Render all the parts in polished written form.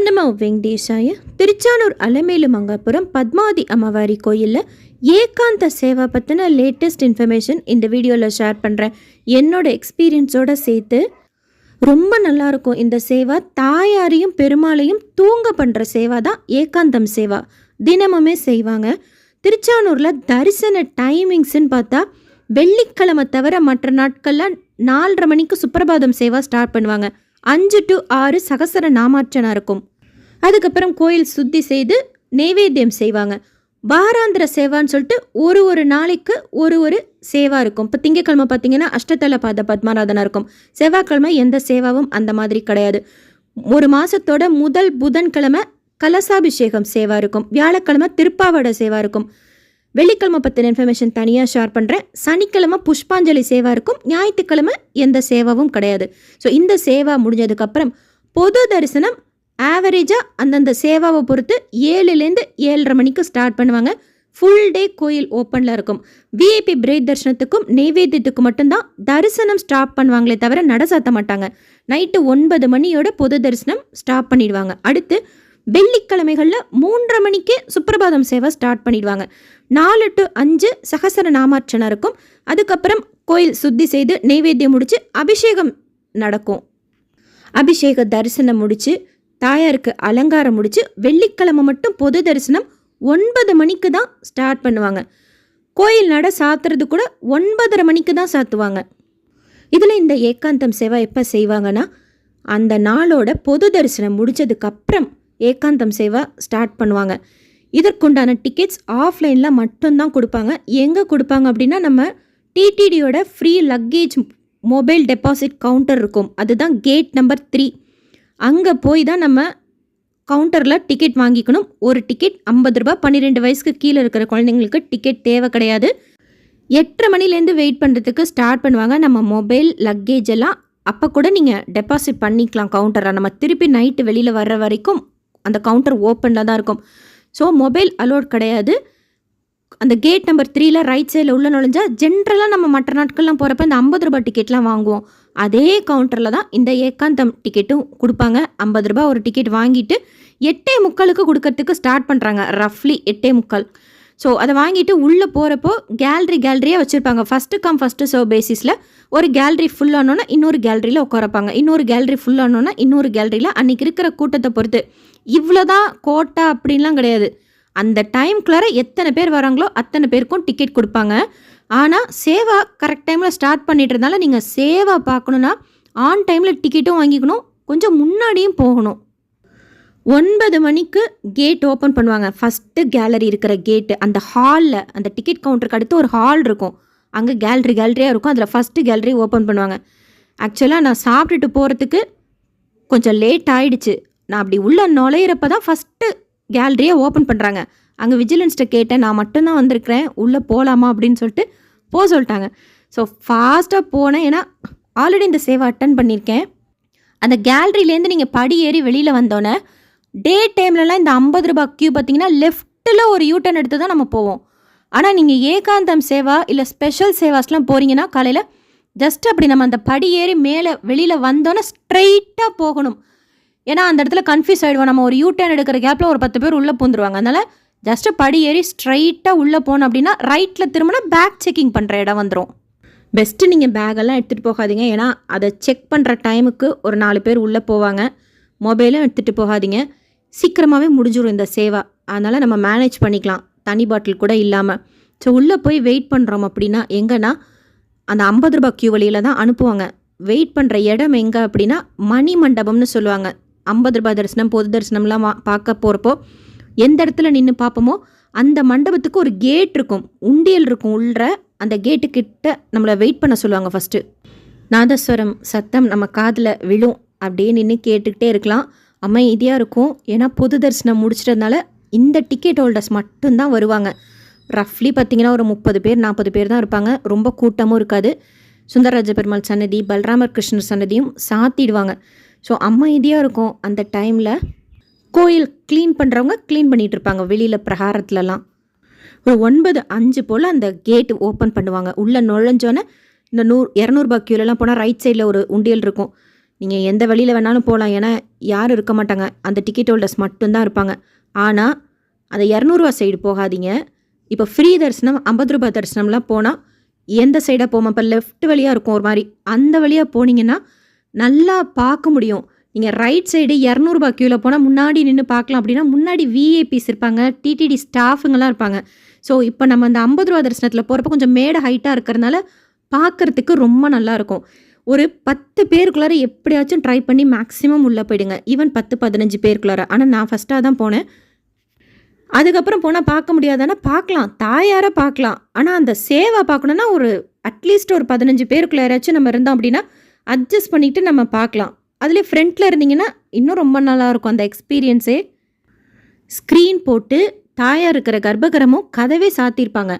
ஓ வெங்கடேஷாய. திருச்சானூர் அலமேலு மங்காபுரம் பத்மாவதி அம்மவாரி கோயிலில் ஏகாந்த சேவா பற்றின லேட்டஸ்ட் இன்ஃபர்மேஷன் இந்த வீடியோவில் ஷேர் பண்ணுறேன். என்னோட எக்ஸ்பீரியன்ஸோடு சேர்த்து ரொம்ப நல்லாயிருக்கும் இந்த சேவா. தாயாரையும் பெருமாளையும் தூங்க பண்ணுற சேவா தான் ஏகாந்தம் சேவா. தினமுமே செய்வாங்க. திருச்சானூரில் தரிசன டைமிங்ஸ்ன்னு பார்த்தா வெள்ளிக்கிழமை தவிர மற்ற நாட்களில் 4:30 மணிக்கு சுப்பிரபாதம் சேவா ஸ்டார்ட் பண்ணுவாங்க. 5 to 6 சகசர நாமார்ச்சனை இருக்கும். அதுக்கப்புறம் கோயில் சுத்தி செய்து நெய்வேத்தியம் செய்வாங்க. வாராந்திர சேவான்னு சொல்லிட்டு ஒரு நாளைக்கு ஒரு சேவா இருக்கும். இப்போ திங்கக்கிழமை பார்த்தீங்கன்னா அஷ்டதல பாத பத்மநாதனா இருக்கும். செவ்வாய்க்கிழமை எந்த சேவாவும் அந்த மாதிரி கிடையாது. ஒரு மாதத்தோட முதல் புதன்கிழமை கலசாபிஷேகம் சேவா இருக்கும். வியாழக்கிழமை திருப்பாவட சேவா இருக்கும். வெள்ளிக்கிழமை பற்றின இன்ஃபர்மேஷன் தனியாக ஷேர் பண்ணுறேன். சனிக்கிழமை புஷ்பாஞ்சலி சேவா இருக்கும். ஞாயிற்றுக்கிழமை எந்த சேவாவும் கிடையாது. ஸோ இந்த சேவா முடிஞ்சதுக்கப்புறம் பொது தரிசனம் ஆவரேஜாக அந்தந்த சேவாவை பொறுத்து 7லேருந்து 7:30 மணிக்கு ஸ்டார்ட் பண்ணுவாங்க. ஃபுல் டே கோயில் ஓப்பனில் இருக்கும். விஐபி பிரேக் தரிசனத்துக்கும் நெய்வேத்தியத்துக்கும் மட்டும்தான் தரிசனம் ஸ்டாப் பண்ணுவாங்களே தவிர நட சாத்த மாட்டாங்க. நைட்டு 9 மணியோட பொது தரிசனம் ஸ்டாப் பண்ணிடுவாங்க. அடுத்து வெள்ளிக்கிழமைகளில் 3:30 மணிக்கே சுப்பிரபாதம் சேவை ஸ்டார்ட் பண்ணிடுவாங்க. 4 to 5 சகசர நாமார்ச்சனை இருக்கும். அதுக்கப்புறம் கோயில் சுத்தி செய்து நெய்வேத்தியம் முடித்து அபிஷேகம் நடக்கும். அபிஷேக தரிசனம் முடித்து தாயாருக்கு அலங்காரம் முடித்து வெள்ளிக்கிழமை மட்டும் பொது தரிசனம் 9 மணிக்கு தான் ஸ்டார்ட் பண்ணுவாங்க. கோயில் நட சாத்துறது கூட 9:30 மணிக்கு தான் சாத்துவாங்க. இதில் இந்த ஏகாந்தம் சேவை எப்போ செய்வாங்கன்னா அந்த நாளோட பொது தரிசனம் முடித்ததுக்கப்புறம் ஏகாந்தம் சேவா ஸ்டார்ட் பண்ணுவாங்க. இதற்குண்டான டிக்கெட்ஸ் ஆஃப்லைனில் மட்டும்தான் கொடுப்பாங்க. எங்கே கொடுப்பாங்க அப்படின்னா நம்ம டிடிடியோட free luggage mobile deposit counter இருக்கும். அதுதான் கேட் நம்பர் 3. அங்கே போய் தான் நம்ம கவுண்டரில் டிக்கெட் வாங்கிக்கணும். ஒரு டிக்கெட் 50 ரூபா. 12 வயசுக்கு கீழே இருக்கிற குழந்தைங்களுக்கு டிக்கெட் தேவை கிடையாது. 8:30 மணிலேருந்து வெயிட் பண்ணுறதுக்கு ஸ்டார்ட் பண்ணுவாங்க. நம்ம மொபைல் லக்கேஜ் எல்லாம் அப்போ கூட நீங்கள் டெபாசிட் பண்ணிக்கலாம் கவுண்டரில். நம்ம திருப்பி நைட்டு வெளியில் வர்ற வரைக்கும் அந்த கவுண்டர் ஓப்பனில் தான் இருக்கும். ஸோ மொபைல் அலோட் கிடையாது. அந்த கேட் நம்பர் 3ல் ரைட் சைடில் உள்ள நுழைஞ்சா ஜென்ரலாக நம்ம மற்ற நாட்கள்லாம் போகிறப்ப இந்த 50 ரூபா டிக்கெட்லாம் வாங்குவோம். அதே கவுண்டரில் தான் இந்த ஏகாந்தம் டிக்கெட்டும் கொடுப்பாங்க. 50 ரூபா ஒரு டிக்கெட் வாங்கிட்டு 8:45 கொடுக்கறதுக்கு ஸ்டார்ட் பண்ணுறாங்க. ரஃப்லி 8:45. ஸோ அதை வாங்கிட்டு உள்ளே போகிறப்போ கேலரியாக வச்சுருப்பாங்க. ஃபஸ்ட்டு கம் ஃபஸ்ட்டு சர்வ் பேசிஸில் ஒரு கேலரி ஃபுல் ஆனோன்னா இன்னொரு கேலரியில் உட்காரப்பாங்க. இன்னொரு கேலரி ஃபுல் ஆனோன்னா இன்னொரு கேலரியில் அன்றைக்கி இருக்கிற கூட்டத்தை பொறுத்து. இவ்வளோதான் கோட்டா அப்படின்லாம் கிடையாது. அந்த டைம்குள்ளார எத்தனை பேர் வராங்களோ அத்தனை பேருக்கும் டிக்கெட் கொடுப்பாங்க. ஆனால் சேவா கரெக்ட் டைமில் ஸ்டார்ட் பண்ணிட்டுறதுனால நீங்கள் சேவா பார்க்கணுன்னா ஆன் டைமில் டிக்கெட்டும் வாங்கிக்கணும், கொஞ்சம் முன்னாடியும் போகணும். 9 மணிக்கு கேட் ஓப்பன் பண்ணுவாங்க. ஃபஸ்ட்டு கேலரி இருக்கிற கேட்டு அந்த ஹாலில் அந்த டிக்கெட் கவுண்டருக்கு அடுத்து ஒரு ஹால் இருக்கும். அங்கே கேலரியாக இருக்கும். அதில் ஃபஸ்ட்டு கேலரி ஓப்பன் பண்ணுவாங்க. ஆக்சுவலாக நான் சாப்பிட்டுட்டு போகிறதுக்கு கொஞ்சம் லேட் ஆகிடுச்சு. நான் அப்படி உள்ள நுழையிறப்ப தான் ஃபஸ்ட்டு கேலரியை ஓப்பன் பண்ணுறாங்க. அங்கே விஜிலன்ஸ்ட்டை கேட்டேன், நான் மட்டும்தான் வந்திருக்கிறேன், உள்ளே போகலாமா அப்படின்னு சொல்லிட்டு சொல்லிட்டாங்க. ஸோ ஃபாஸ்ட்டாக போனேன். ஏன்னா ஆல்ரெடி இந்த சேவை அட்டன் பண்ணியிருக்கேன். அந்த கேலரியிலேருந்து நீங்கள் படி ஏறி வெளியில் வந்தோன்னே டே டைம்லலாம் இந்த 50 ரூபா க்யூ பார்த்தீங்கன்னா லெஃப்ட்டில் ஒரு யூட்டர்ன் எடுத்து தான் நம்ம போவோம். ஆனால் நீங்கள் ஏகாந்தம் சேவா இல்லை ஸ்பெஷல் சேவாஸ்லாம் போகிறீங்கன்னா காலையில் ஜஸ்ட் அப்படி நம்ம அந்த படி ஏறி மேலே வெளியில் வந்தோன்னே ஸ்ட்ரைட்டாக போகணும். ஏன்னா அந்த இடத்துல கன்ஃபியூஸ் ஆகிடுவோம். நம்ம ஒரு யூட்டர்ன் எடுக்கிற கேப்பில் ஒரு 10 பேர் உள்ளே பூந்துருவாங்க. அதனால் ஜஸ்ட்டு படி ஏறி ஸ்ட்ரைட்டாக உள்ளே போனோம் அப்படின்னா ரைட்டில் திரும்பினா பேக் செக்கிங் பண்ணுற இடம் வந்துடும். பெஸ்ட்டு நீங்கள் பேக்கெல்லாம் எடுத்துகிட்டு போகாதீங்க. ஏன்னா அதை செக் பண்ணுற டைமுக்கு ஒரு 4 பேர் உள்ளே போவாங்க. மொபைலும் எடுத்துகிட்டு போகாதீங்க. சீக்கிரமாகவே முடிஞ்சிடும் இந்த சேவா. அதனால் நம்ம மேனேஜ் பண்ணிக்கலாம் தனி பாட்டில் கூட இல்லாமல். ஸோ உள்ளே போய் வெயிட் பண்ணுறோம் அப்படின்னா எங்கன்னா அந்த 50 ரூபா க்யூ வழியில் தான் அனுப்புவாங்க. வெயிட் பண்ணுற இடம் எங்கே அப்படின்னா மணி மண்டபம்னு சொல்லுவாங்க. 50 ரூபா தரிசனம் பொது தரிசனம்லாம் பார்க்க போகிறப்போ எந்த இடத்துல நின்று பார்ப்போமோ அந்த மண்டபத்துக்கு ஒரு கேட் இருக்கும், உண்டியல் இருக்கும். உள்ள அந்த கேட்டுக்கிட்ட நம்மளை வெயிட் பண்ண சொல்லுவாங்க. ஃபஸ்ட்டு நாதஸ்வரம் சத்தம் நம்ம காதில் விழும். அப்படியே நின்று கேட்டுக்கிட்டே இருக்கலாம். அமைதியாக இருக்கும். ஏன்னா பொது தரிசனம் முடிச்சிட்டதுனால இந்த டிக்கெட் ஹோல்டர்ஸ் மட்டும்தான் வருவாங்க. ரஃப்லி பார்த்திங்கன்னா ஒரு 30 பேர் 40 பேர் தான் இருப்பாங்க. ரொம்ப கூட்டமும் இருக்காது. சுந்தரராஜ பெருமாள் சன்னதி பலராமர் கிருஷ்ணர் சன்னதியும் சாத்திடுவாங்க. ஸோ அமைதியாக இருக்கும். அந்த டைமில் கோயில் க்ளீன் பண்ணுறவங்க க்ளீன் பண்ணிகிட்டு இருப்பாங்க வெளியில் பிரகாரத்துலலாம். ஒரு 9:05 போல் அந்த கேட்டு ஓப்பன் பண்ணுவாங்க. உள்ளே நுழைஞ்சோன்னே இந்த 200 ரூபா க்யூலெலாம் போனால் ரைட் சைடில் ஒரு உண்டியல் இருக்கும். நீங்கள் எந்த வழியில் வேணாலும் போகலாம், ஏன்னா யாரும் இருக்க மாட்டாங்க, அந்த டிக்கெட் ஹோல்டர்ஸ் மட்டும்தான் இருப்பாங்க. ஆனால் அந்த 200 சைடு போகாதீங்க. இப்போ ஃப்ரீ தரிசனம் 50 ரூபாய் தரிசனம்லாம் போனால் எந்த சைடாக போமா, இப்போ லெஃப்ட் வழியாக இருக்கும் ஒரு மாதிரி, அந்த வழியாக போனீங்கன்னா நல்லா பார்க்க முடியும். நீங்கள் ரைட் சைடு 200 ரூபாய் க்யூவில் போனால் முன்னாடி நின்று பார்க்கலாம். அப்படின்னா முன்னாடி விஐபிஸ் இருப்பாங்க, டிடிடி ஸ்டாஃபுங்கெல்லாம் இருப்பாங்க. ஸோ இப்போ நம்ம அந்த 50 ரூபா தரிசனத்தில் போகிறப்ப கொஞ்சம் மேடை ஹைட்டாக இருக்கிறதுனால பார்க்குறதுக்கு ரொம்ப நல்லாயிருக்கும். ஒரு 10 பேருக்குள்ளார எப்படியாச்சும் ட்ரை பண்ணி மேக்ஸிமம் உள்ளே போயிடுங்க. ஈவன் 10-15 பேருக்குள்ளார. ஆனால் நான் ஃபஸ்ட்டாக தான் போனேன். அதுக்கப்புறம் போனால் பார்க்க முடியாதானா பார்க்கலாம், தாயாரை பார்க்கலாம். ஆனால் அந்த சேவை பார்க்கணுன்னா ஒரு அட்லீஸ்ட் ஒரு 15 பேருக்குள்ள யாராச்சும் நம்ம இருந்தோம் அப்படின்னா அட்ஜஸ்ட் பண்ணிவிட்டு நம்ம பார்க்கலாம். அதுலேயே ஃப்ரண்ட்டில் இருந்தீங்கன்னா இன்னும் ரொம்ப நல்லாயிருக்கும் அந்த எக்ஸ்பீரியன்ஸே. ஸ்க்ரீன் போட்டு தாயார் இருக்கிற கர்ப்பகிரமும் கதவே சாத்தியிருப்பாங்க.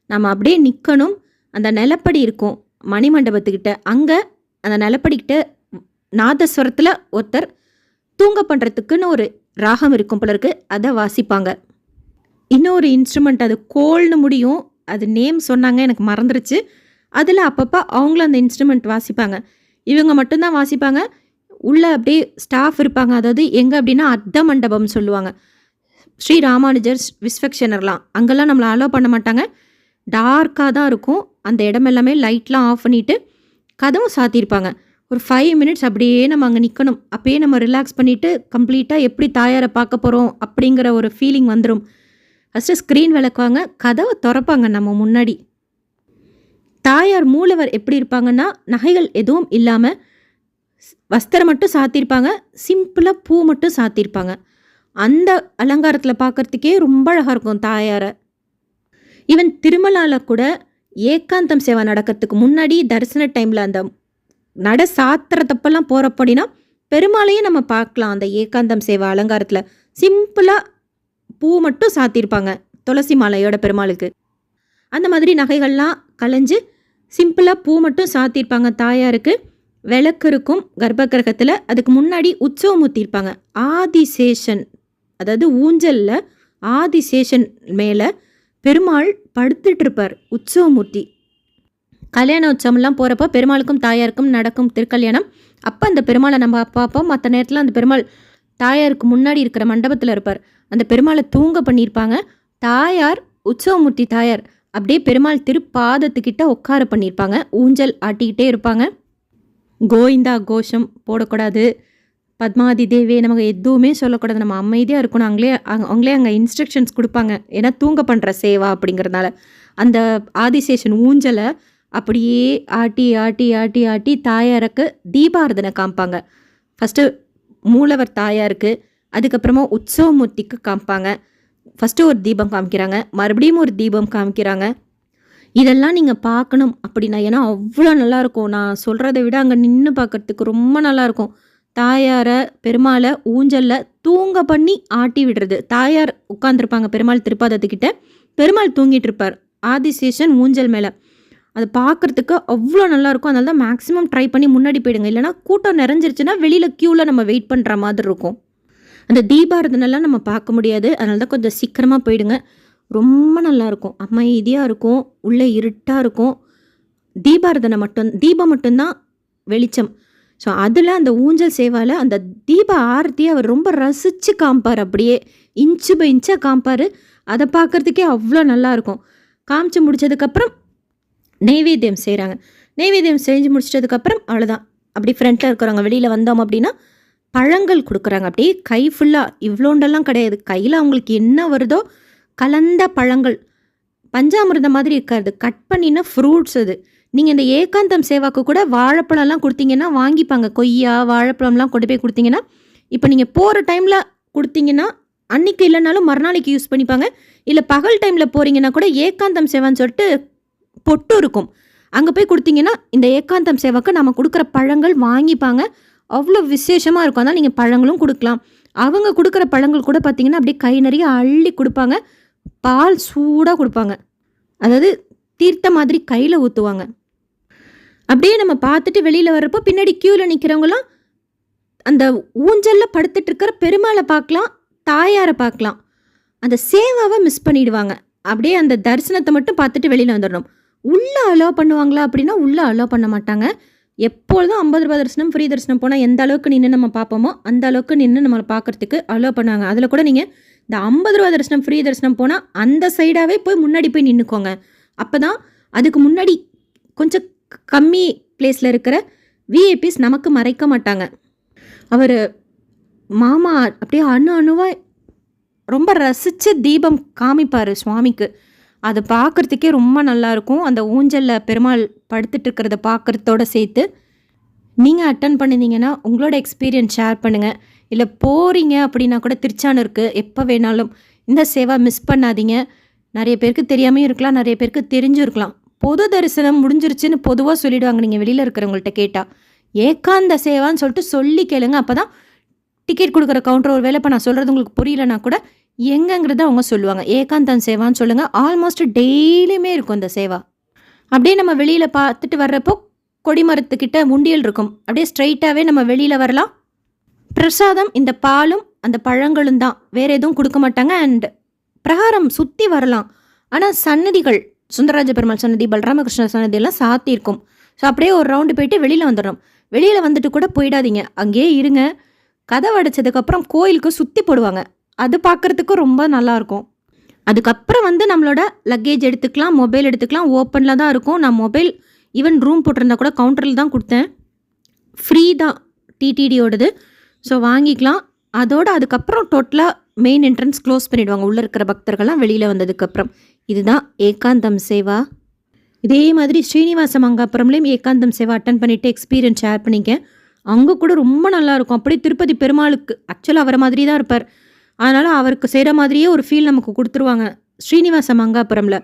நம்ம அப்படியே நிற்கணும். அந்த நிலப்படி இருக்கும் மணிமண்டபத்துக்கிட்ட, அங்கே அந்த நிலப்படிக்கிட்ட நாதஸ்வரத்தில் ஒருத்தர் தூங்க பண்ணுறதுக்குன்னு ஒரு ராகம் இருக்கும் போல இருக்குது, அதை வாசிப்பாங்க. இன்னொரு இன்ஸ்ட்ருமெண்ட், அது கோல்னு முடியும், அது நேம் சொன்னாங்க எனக்கு மறந்துருச்சு. அதில் அப்பப்போ அவங்களும் அந்த இன்ஸ்ட்ருமெண்ட் வாசிப்பாங்க. இவங்க மட்டும்தான் வாசிப்பாங்க. உள்ளே அப்படியே ஸ்டாஃப் இருப்பாங்க. அதாவது எங்கே அப்படின்னா அர்த்த மண்டபம் சொல்லுவாங்க. ஸ்ரீ ராமானுஜர் விஸ்வக்ஷனர்லாம் அங்கெல்லாம் நம்மளை அலோவ் பண்ண மாட்டாங்க. டார்க்காக தான் இருக்கும். அந்த இடம் எல்லாமே லைட்லாம் ஆஃப் பண்ணிவிட்டு கதவும் சாத்தியிருப்பாங்க. ஒரு 5 மினிட்ஸ் அப்படியே நம்ம அங்கே நிற்கணும். அப்பயே நம்ம ரிலாக்ஸ் பண்ணிவிட்டு கம்ப்ளீட்டாக எப்படி தாயாரை பார்க்க போகிறோம் அப்படிங்கிற ஒரு ஃபீலிங் வந்துடும். ஃபஸ்ட்டு ஸ்க்ரீன் விளக்குவாங்க, கதவை திறப்பாங்க நம்ம முன்னாடி. தாயார் மூலவர் எப்படி இருப்பாங்கன்னா நகைகள் எதுவும் இல்லாமல் வஸ்திரம் மட்டும் சாத்தியிருப்பாங்க, சிம்பிளாக பூ மட்டும் சாத்தியிருப்பாங்க. அந்த அலங்காரத்தில் பார்க்குறதுக்கே ரொம்ப அழகாக இருக்கும் தாயாரை. ஈவன் திருமலாவில் கூட ஏகாந்தம் சேவை நடக்கிறதுக்கு முன்னாடி தரிசன டைமில் அந்த நட சாத்திரத்தப்பெல்லாம் போகிறப்ப அப்படின்னா பெருமாளையும் நம்ம பார்க்கலாம். அந்த ஏகாந்தம் சேவை அலங்காரத்தில் சிம்பிளாக பூ மட்டும் சாத்தியிருப்பாங்க துளசி மாலையோட பெருமாளுக்கு. அந்த மாதிரி நகைகள்லாம் கலைஞ்சு சிம்பிளாக பூ மட்டும் சாத்தியிருப்பாங்க தாயாருக்கு. விளக்கு இருக்கும் கர்ப்பகிரகத்தில். அதுக்கு முன்னாடி உற்சவமூர்த்தி இருப்பாங்க. ஆதிசேஷன், அதாவது ஊஞ்சலில் ஆதிசேஷன் மேலே பெருமாள் படுத்துட்டு இருப்பார் உற்சவமூர்த்தி. கல்யாண உற்சவம்லாம் போகிறப்போ பெருமாளுக்கும் தாயாருக்கும் நடக்கும் திருக்கல்யாணம். அப்போ அந்த பெருமாளை நம்ம பார்ப்போம். மற்ற நேரத்தில் அந்த பெருமாள் தாயாருக்கு முன்னாடி இருக்கிற மண்டபத்தில் இருப்பார். அந்த பெருமாளை தூங்க பண்ணியிருப்பாங்க. தாயார் உற்சவமூர்த்தி தாயார் அப்படியே பெருமாள் திருப்பாதத்துக்கிட்ட உட்கார பண்ணியிருப்பாங்க. ஊஞ்சல் ஆட்டிக்கிட்டே இருப்பாங்க. கோவிந்தா கோஷம் போடக்கூடாது, பத்மாதி தேவே நமக்கு எதுவுமே சொல்லக்கூடாது, நம்ம அமைதியாக இருக்கணும். அவங்களே அங்கே இன்ஸ்ட்ரக்ஷன்ஸ் கொடுப்பாங்க. ஏன்னா தூங்க பண்ணுற சேவா அப்படிங்கிறதுனால அந்த ஆதிசேஷன் ஊஞ்சலை அப்படியே ஆட்டி ஆட்டி ஆட்டி ஆட்டி தாயாருக்கு தீபாரதனை காமிப்பாங்க. ஃபஸ்ட்டு மூலவர் தாயாருக்கு, அதுக்கப்புறமா உற்சவமூர்த்திக்கு காமிப்பாங்க. ஃபஸ்ட்டு ஒரு தீபம் காமிக்கிறாங்க, மறுபடியும் ஒரு தீபம் காமிக்கிறாங்க. இதெல்லாம் நீங்கள் பார்க்கணும் அப்படின்னா, ஏன்னா அவ்வளோ நல்லாயிருக்கும். நான் சொல்கிறத விட அங்கே நின்று பார்க்குறதுக்கு ரொம்ப நல்லாயிருக்கும். தாயாரை பெருமாளை ஊஞ்சலில் தூங்க பண்ணி ஆட்டி விடுறது. தாயார் உட்காந்துருப்பாங்க பெருமாள் திருப்பாதத்துக்கிட்ட, பெருமாள் தூங்கிட்டு இருப்பார் ஆதிசேஷன் ஊஞ்சல் மேலே. அது பார்க்குறதுக்கு அவ்வளோ நல்லாயிருக்கும். அதனால தான் மேக்ஸிமம் ட்ரை பண்ணி முன்னாடி போயிடுங்க. இல்லைனா கூட்டம் நிறைஞ்சிருச்சுன்னா வெளியில் க்யூவில் நம்ம வெயிட் பண்ணுற மாதிரி இருக்கும். அந்த தீபாரதனெல்லாம் நம்ம பார்க்க முடியாது. அதனால தான் கொஞ்சம் சீக்கிரமாக போயிடுங்க. ரொம்ப நல்லாயிருக்கும், அமைதியாக இருக்கும், உள்ளே இருட்டாக இருக்கும். தீபம் மட்டும்தான் வெளிச்சம். ஸோ அதில் அந்த ஊஞ்சல் சேவாவில் அந்த தீப ஆரத்தியை அவர் ரொம்ப ரசித்து காமிப்பார். அப்படியே இன்ச்சு பை இன்ச்சாக காமிப்பார். அதை பார்க்குறதுக்கே அவ்வளோ நல்லாயிருக்கும். காமிச்சு முடித்ததுக்கப்புறம் நெய்வேத்தியம் செய்கிறாங்க. நெய்வேத்தியம் செஞ்சு முடிச்சிட்டதுக்கப்புறம் அவ்வளோதான். அப்படி ஃப்ரண்ட்டில் இருக்கிறவங்க வெளியில் வந்தோம் அப்படின்னா பழங்கள் கொடுக்குறாங்க. அப்படியே கை ஃபுல்லாக, இவ்வளோண்டெல்லாம் கிடையாது, கையில் அவங்களுக்கு என்ன வருதோ கலந்த பழங்கள், பஞ்சாமிர்தம் மாதிரி இருக்காது, கட் பண்ணின ஃப்ரூட்ஸ். அது நீங்கள் இந்த ஏகாந்தம் சேவாக்கு கூட வாழைப்பழம்லாம் கொடுத்தீங்கன்னா வாங்கிப்பாங்க. கொய்யா வாழைப்பழம்லாம் கொண்டு போய் கொடுத்தீங்கன்னா, இப்போ நீங்கள் போகிற டைமில் கொடுத்தீங்கன்னா அன்றைக்கி இல்லைனாலும் மறுநாளைக்கு யூஸ் பண்ணிப்பாங்க. இல்லை பகல் டைமில் போகிறீங்கன்னா கூட ஏகாந்தம் சேவான்னு சொல்லிட்டு பொட்டு இருக்கும், அங்கே போய் கொடுத்தீங்கன்னா இந்த ஏகாந்தம் சேவாக்கு நம்ம கொடுக்குற பழங்கள் வாங்கிப்பாங்க. அவ்வளோ விசேஷமாக இருக்கும். அதனால் நீங்கள் பழங்களும் கொடுக்கலாம். அவங்க கொடுக்குற பழங்கள் கூட பார்த்திங்கன்னா அப்படியே கை நிறைய அள்ளி கொடுப்பாங்க. பால் சூடாக கொடுப்பாங்க. அதாவது தீர்த்த மாதிரி கையில் ஊற்றுவாங்க. அப்படியே நம்ம பார்த்துட்டு வெளியில் வர்றப்போ பின்னாடி க்யூவில் நிற்கிறவங்களாம் அந்த ஊஞ்சலில் படுத்துட்டு இருக்கிற பெருமாளை பார்க்கலாம், தாயாரை பார்க்கலாம். அந்த சேவாவை மிஸ் பண்ணிடுவாங்க. அப்படியே அந்த தரிசனத்தை மட்டும் பார்த்துட்டு வெளியில் வந்துடணும். உள்ளே அலோவ் பண்ணுவாங்களா அப்படின்னா உள்ளே அலோவ் பண்ண மாட்டாங்க. எப்பொழுதும் 50 ரூபா தரிசனம், ஃப்ரீ தரிசனம் போனால் எந்த அளவுக்கு நின்று நம்ம பார்ப்போமோ அந்த அளவுக்கு நின்று நம்மளை பார்க்குறதுக்கு அலோ பண்ணுவாங்க. அதில் கூட நீங்கள் இந்த 50 ரூபா தரிசனம், ஃப்ரீ தரிசனம் போனால் அந்த சைடாகவே போய் முன்னாடி போய் நின்றுக்கோங்க. அப்போ தான் அதுக்கு முன்னாடி கொஞ்சம் கம்மி பிளேஸில் இருக்கிற விஐபிஸ் நமக்கு மறைக்க மாட்டாங்க. அவர் மாமா அப்படியே அணுவாக ரொம்ப ரசித்து தீபம் காமிப்பார் சுவாமிக்கு. அதை பார்க்குறதுக்கே ரொம்ப நல்லாயிருக்கும். அந்த ஊஞ்சலில் பெருமாள் படுத்துட்டு இருக்கிறத பார்க்குறதோட சேர்த்து நீங்கள் அட்டன் பண்ணியிருந்தீங்கன்னா உங்களோட எக்ஸ்பீரியன்ஸ் ஷேர் பண்ணுங்கள். இல்லை போகிறீங்க அப்படின்னா கூட திருச்சானூருக்கு எப்போ வேணாலும் இந்த சேவா மிஸ் பண்ணாதீங்க. நிறைய பேருக்கு தெரியாமையும் இருக்கலாம், நிறைய பேருக்கு தெரிஞ்சும் இருக்கலாம். பொது தரிசனம் முடிஞ்சிருச்சுன்னு பொதுவாக சொல்லிவிடுவாங்க நீங்கள் வெளியில் இருக்கிறவங்கள்ட்ட கேட்டால். ஏகாந்த சேவான்னு சொல்லிட்டு சொல்லி கேளுங்க. அப்போ தான் டிக்கெட் கொடுக்குற கவுண்டர் ஒரு வேளை இப்போ நான் சொல்கிறது உங்களுக்கு புரியலனா கூட எங்கங்கிறத அவங்க சொல்லுவாங்க. ஏகாந்தம் சேவான்னு சொல்லுங்கள். ஆல்மோஸ்ட் டெய்லியுமே இருக்கும் இந்த சேவா. அப்படியே நம்ம வெளியில் பார்த்துட்டு வர்றப்போ கொடிமரத்துக்கிட்ட முண்டியல் இருக்கும். அப்படியே ஸ்ட்ரைட்டாகவே நம்ம வெளியில் வரலாம். பிரசாதம் இந்த பாலும் அந்த பழங்களும் தான், வேறு எதுவும் கொடுக்க மாட்டாங்க. அண்ட் பிரகாரம் சுற்றி வரலாம். ஆனால் சன்னதிகள் சுந்தரராஜ பெருமாள் சன்னதி, பலராமகிருஷ்ண சன்னதி எல்லாம் சாத்தியிருக்கும். ஸோ அப்படியே ஒரு ரவுண்டு போயிட்டு வெளியில் வந்துடணும். வெளியில் வந்துட்டு கூட போயிடாதீங்க, அங்கேயே இருங்க. கதவை அடைச்சதுக்கப்புறம் கோயிலுக்கு சுற்றி போடுவாங்க. அது பார்க்குறதுக்கும் ரொம்ப நல்லாயிருக்கும். அதுக்கப்புறம் வந்து நம்மளோட லக்கேஜ் எடுத்துக்கலாம், மொபைல் எடுத்துக்கலாம். ஓப்பனில் தான் இருக்கும். நான் மொபைல் ஈவன் ரூம் போட்டிருந்தா கூட கவுண்டரில் தான் கொடுத்தேன். ஃப்ரீ தான் டிடிடியோடது. ஸோ வாங்கிக்கலாம். அதோடு அதுக்கப்புறம் டோட்டலாக மெயின் என்ட்ரன்ஸ் க்ளோஸ் பண்ணிவிடுவாங்க உள்ளே இருக்கிற பக்தர்கள்லாம் வெளியில் வந்ததுக்கப்புறம். இதுதான் ஏகாந்தம் சேவா. இதே மாதிரி ஸ்ரீனிவாச மங்காபுரம்லேயும் ஏகாந்தம் சேவா அட்டன் பண்ணிவிட்டு எக்ஸ்பீரியன்ஸ் ஷேர் பண்ணிக்கேன். அங்கே கூட ரொம்ப நல்லாயிருக்கும். அப்படியே திருப்பதி பெருமாளுக்கு ஆக்சுவலாக அவரை மாதிரி தான் இருப்பார். அதனால் அவருக்கு செய்கிற மாதிரியே ஒரு ஃபீல் நமக்கு கொடுத்துருவாங்க. ஸ்ரீனிவாச மங்காபுரமில்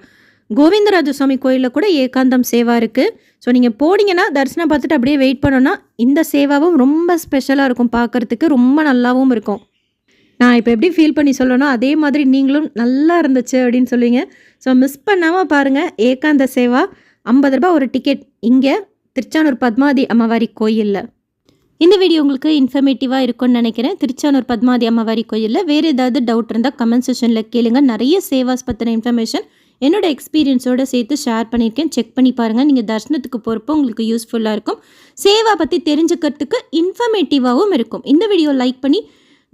கோவிந்தராஜ சுவாமி கோயிலில் கூட ஏகாந்தம் சேவா இருக்குது. ஸோ நீங்கள் போனீங்கன்னா தரிசனம் பார்த்துட்டு அப்படியே வெயிட் பண்ணோன்னா இந்த சேவாவும் ரொம்ப ஸ்பெஷலாக இருக்கும். பார்க்குறதுக்கு ரொம்ப நல்லாவும் இருக்கும். நான் இப்போ எப்படி ஃபீல் பண்ணி சொல்லணும் அதே மாதிரி நீங்களும் நல்லா இருந்துச்சு அப்படின்னு சொல்லுவீங்க. ஸோ மிஸ் பண்ணாமல் பாருங்கள். ஏகாந்த சேவா 50 ரூபா ஒரு டிக்கெட் இங்கே திருச்சானூர் பத்மாவதி அம்மவாரி கோயிலில். இந்த வீடியோ உங்களுக்கு இன்ஃபர்மேட்டிவாக இருக்கும்னு நினைக்கிறேன். திருச்சானூர் பத்மாவதி அம்மவாரி கோயிலில் வேறு ஏதாவது டவுட் இருந்தால் கமெண்ட் செக்ஷனில் கேளுங்க. நிறைய சேவாஸ் பற்றின இன்ஃபர்மேஷன் என்னோடய எக்ஸ்பீரியன்ஸோடு சேர்த்து ஷேர் பண்ணியிருக்கேன். செக் பண்ணி பாருங்கள். நீங்கள் தரிசனத்துக்கு போகிறப்போ உங்களுக்கு யூஸ்ஃபுல்லாக இருக்கும். சேவா பற்றி தெரிஞ்சுக்கிறதுக்கு இன்ஃபர்மேட்டிவாகவும் இருக்கும். இந்த வீடியோ லைக் பண்ணி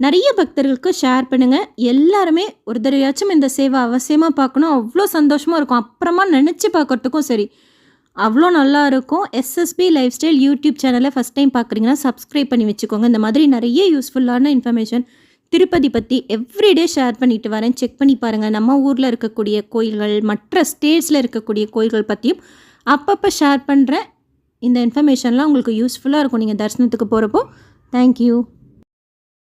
நிறைய பக்தர்களுக்கு ஷேர் பண்ணுங்கள். எல்லாருமே ஒரு தடவையாச்சும் இந்த சேவா அவசியமாக பார்க்கணும். அவ்வளோ சந்தோஷமாக இருக்கும். அப்புறமா நினச்சி பார்க்குறதுக்கும் சரி அவ்வளோ நல்லா இருக்கும். எஸ்எஸ்பி லைஃப் ஸ்டைல் யூடியூப் சேனலை ஃபஸ்ட் டைம் பார்க்குறீங்கன்னா சப்ஸ்கிரைப் பண்ணி வச்சுக்கோங்க. இந்த மாதிரி நிறைய யூஸ்ஃபுல்லான இன்ஃபர்மேஷன் திருப்பதி பற்றி எவ்ரிடே ஷேர் பண்ணிட்டு வரேன். செக் பண்ணி பாருங்கள். நம்ம ஊரில் இருக்கக்கூடிய கோயில்கள், மற்ற ஸ்டேட்ஸில் இருக்கக்கூடிய கோயில்கள் பற்றியும் அப்பப்போ ஷேர் பண்ணுறேன். இந்த இன்ஃபர்மேஷன்லாம் உங்களுக்கு யூஸ்ஃபுல்லாக இருக்கும் நீங்கள் தரிசனத்துக்கு போகிறப்போ. தேங்க்யூ.